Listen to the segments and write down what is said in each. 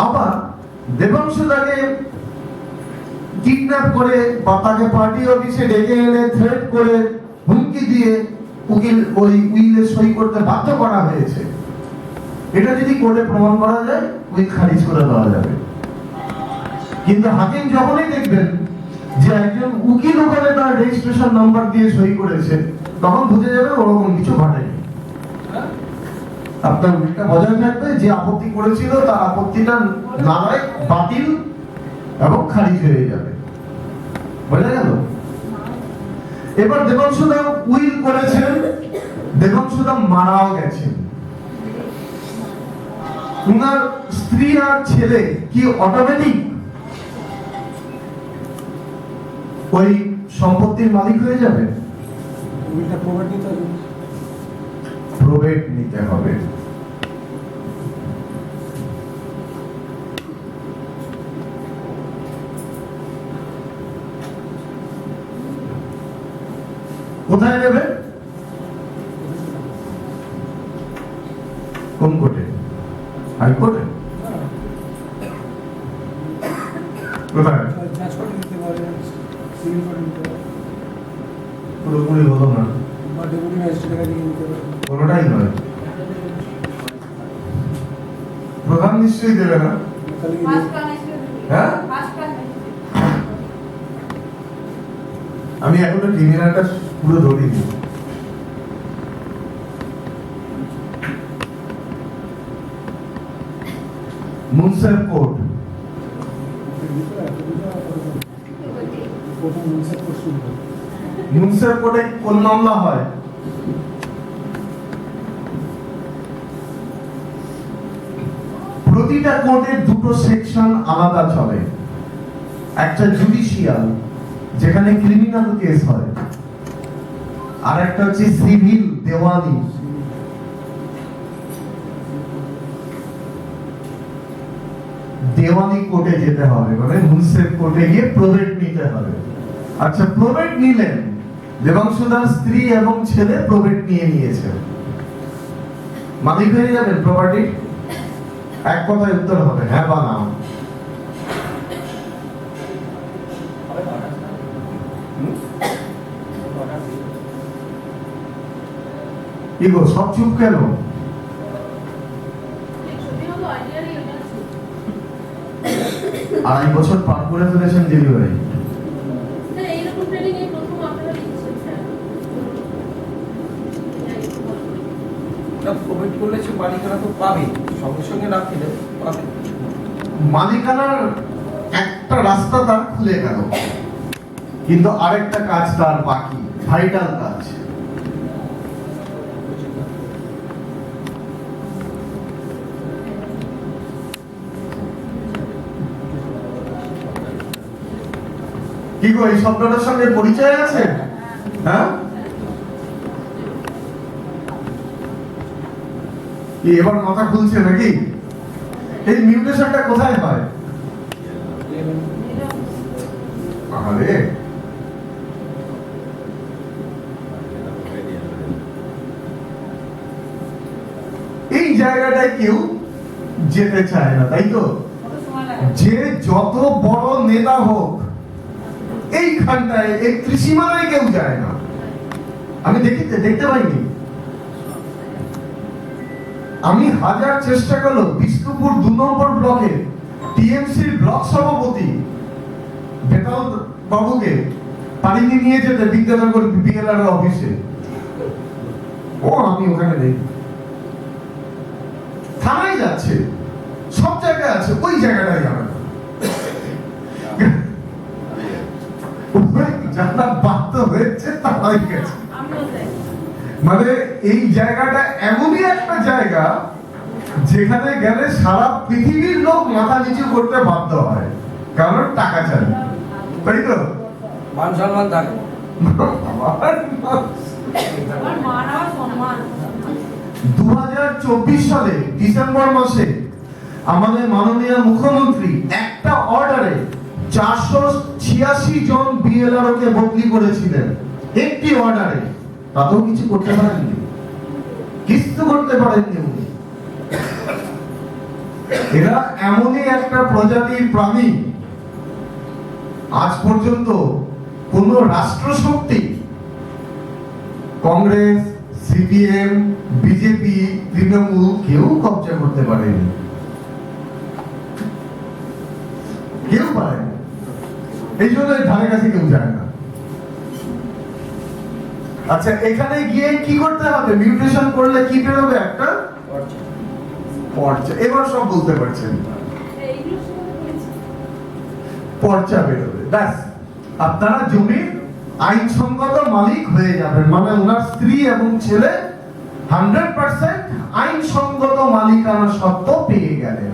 আবার দেবাংশুদাকে কিডন্যাপ করে বা তাকে পার্টি অফিসে ডেকে এনে থ্রেট করে হুমকি দিয়ে উকিল ওই উইলে সই করতে বাধ্য করা হয়েছে। এটা যদি কোর্টে প্রমাণ করা যায় উইল খারিজ করে দেওয়া যাবে। কিন্তু হাকিম যখনই দেখবেন যে একজন উকিল ওখানে তার রেজিস্ট্রেশন নাম্বার দিয়ে সই করেছে, তখন বুঝে যাবে ওরকম কিছু ঘটেনি। আপনার উইলটা বজায় থাকবে, যে আপত্তি করেছিল তার আপত্তিটা নালায় বাতিল এবং খারিজ হয়ে যাবে। বোঝা গেল? এবার দেবাংশুদা উইল করেছেন, দেবাংশুদা মারাও গেছেন। উনার স্ত্রী আর ছেলে কি অটোমেটিক ওই সম্পত্তির মালিক হয়ে যাবে? প্রবেট নিতে হবে। কোথায় নেবে? কোন কোর্টে? হাইকোর্টে? কোথায়? পুরোপুরি হলো না, কোনোটাই নয়। প্রধান নিশ্চয়ই দেবে না। হ্যাঁ, আমি এখনো ক্রিমিনালটা পুরো ধরিনি। মুনসেফ কোর্ট, মুনসেফ কোর্টে কোন মামলা হয়? প্রতিটা কোর্টের দুটো সেকশন আলাদা চলে। একটা জুডিশিয়াল, যেখানে ক্রিমিনাল কেস হয়, আর একটা হচ্ছে সিভিল, দেওয়ানি। দেওয়ানি কোর্টে যেতে হবে, মানে মুনসিফ কোর্টে গিয়ে প্রবেট নিতে হবে। আচ্ছা, প্রবেট নিলেন, দেবাংশুদার স্ত্রী এবং ছেলে প্রবেট নিয়েছে, মালিক হয়ে যাবেন প্রপার্টি? এক কথায় উত্তর হবে হ্যাঁ বা না। কি গো, সব চুপ কেন? আড়াই বছর পার করে ফেলেছেন ডেলিভারি। মালিকানার একটা রাস্তা তার খুলে গেল, কিন্তু আরেকটা কাজ তার বাকি, ভাইটাল কাজ। কি গো, এই শব্দটার সঙ্গে পরিচয় আছে? হ্যাঁ, কি এবার মাথা খুলছে নাকি? এই মিউটেশনটা কোথায় হয়? আরে এই জায়গাটায় কেউ যেতে চায় না, তাই তো? যে যত বড় নেতা হোক, এইখানটায় এই ত্রিসীমানায় কেউ যায় না। আমি দেখতে পাইনি। আমি হাজার চেষ্টা করলো, বিষ্ণুপুর 2 নম্বর ব্লকে টিএমসির ব্লক সভাপতি বেতাল বাবুকে পারিনি নিয়ে যেতে বিদ্যানগর বিএলআর অফিসে। ও আমি ওখানে নেই, থানায় যাচ্ছে, সব জায়গায় আছে, ওই জায়গাটায় যাবে না। যারা বাধ্য হয়েছে তারাই গেছে। মানে এই জায়গাটা এমনই একটা জায়গা যেখানে গেলে সারা পৃথিবীর লোক মাথা নিচু করতে বাধ্য হয়, কারণ টাকা চাই, তাই তো? মান সম্মান থাকে। 2024 সালে ডিসেম্বর মাসে আমাদের মাননীয় মুখ্যমন্ত্রী একটা অর্ডারে 486 জন বিএলআরও কে বদলি করেছিলেন, একটি অর্ডারে। তাতেও কিছু করতে পারেননি, কিছু করতে পারেননি উনি। এরা এমনই একটা প্রজাতির প্রাণী, আজ পর্যন্ত কোন রাষ্ট্রশক্তি, কংগ্রেস, সিপিএম, বিজেপি, তৃণমূল কেউ কবজা করতে পারেনি, কেউ পারেনি। এই জন্য ধারে কাছে কেউ যায় না। আচ্ছা, এখানে গিয়ে কি করতে হবে? মিউটেশন করলে কি বেরোবে? একটা পর্চা। এবার সব বলতে পারছেন, পর্চা বেরোবে, ব্যাস আপনারা জমির আইনসঙ্গত মালিক হয়ে যাবেন। মানে ওনার স্ত্রী এবং ছেলে 100% আইনসঙ্গত মালিকানা সত্ত্ব পেয়ে গেলেন।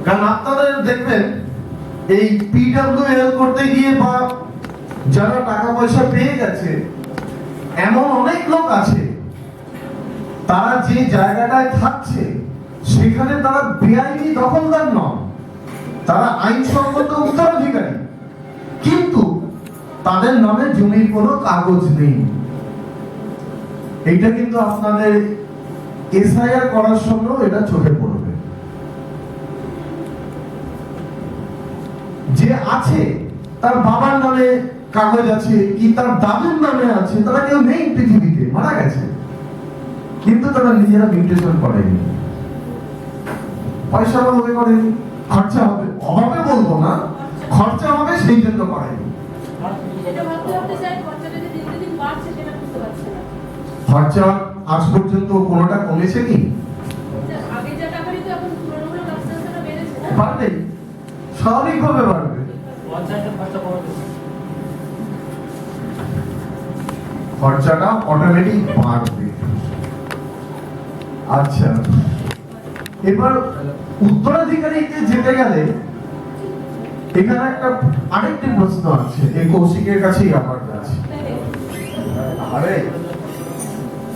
কারণ আপনাদের দেখবেন এই পিডব্লিউএল করতে গিয়ে বা যারা টাকা পয়সা পেয়ে গেছে, এমন অনেক লোক আছে তারা যে জায়গাটায় থাকছে সেখানে তারা বেআইনি দখলদার নন, তারা আইনসঙ্গত উত্তরাধিকারী, কিন্তু তাদের নামে জমির কোনো কাগজ নেই। এটা কিন্তু আপনাদের এসআইআর করার সময় এটা চোখে পড়বে। যে আছে তার বাবার নামে কাগজ আছে কি তার দাদুর নামে আছে, তারা কেউ নেই পৃথিবীতে, মারা গেছে, কিন্তু তারা নিজেরা মিউটেশন করেনি, পয়সা অভাবে করেনি, খরচা হবে, অভাবে বলবো না, খরচা হবে সেই জন্য করেনি। খরচা আজ পর্যন্ত কোনোটা কমেছে কি? বাড়বে, স্বাভাবিকভাবে বাড়বে। খরচাটা অটোমেটিক বাড়বে। আচ্ছা, এবার উত্তরাধিকারীতে যেতে গেলে এখানে একটা আরেকটি প্রশ্ন আছে, এই কৌশিকের কাছেই আমার কাছে। আরে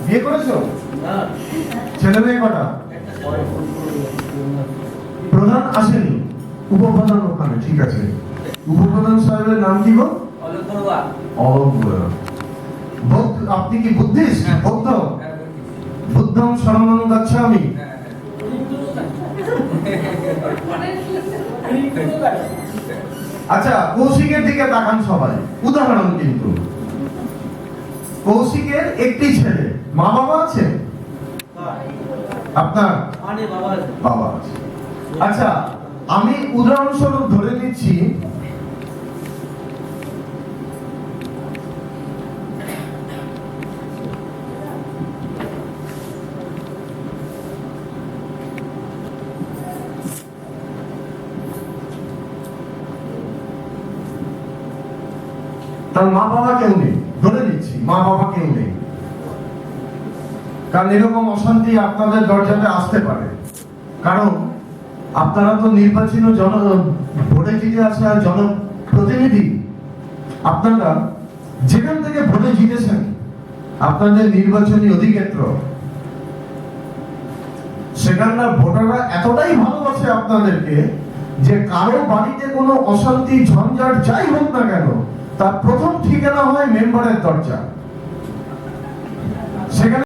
বিয়ে করেছো? ছেলে মেয়ে কটা? প্রধান আসেনি, উপপ্রধান ওখানে, ঠিক আছে। উপপ্রধান সাহেবের নাম কি গো? অলোক বড়ুয়া। আপনি কি বুদ্ধিস্ট? বৌদ্ধ? বুদ্ধং শরণং গচ্ছামি। আচ্ছা, কৌশিকের দিকে তাকান সবাই, উদাহরণ কিন্তু। কৌশিকের একটি ছেলে, মা বাবা আছে? আপনার বাবা আছে। আচ্ছা, আমি উদাহরণস্বরূপ ধরে নিচ্ছি তার মা বাবা কেউ নেই, ধরে নিচ্ছি মা বাবা কেউ নেই, কারণ এরকম অশান্তি আপনাদের দরজাতে আসতে পারে। কারণ আপনারা তো নির্বাচিত ভোটে জিতে আসা জনপ্রতিনিধি, আপনারা যেখান থেকে ভোটে জিতেছেন আপনাদের নির্বাচনী অধিক্ষেত্র, সেখানকার ভোটাররা এতটাই ভালোবাসে আপনাদেরকে যে কারো বাড়িতে কোনো অশান্তি ঝঞ্ঝাট যাই হোক না কেন, তার প্রথম ঠিকানা হয় মেম্বারের দরজা। সেখানে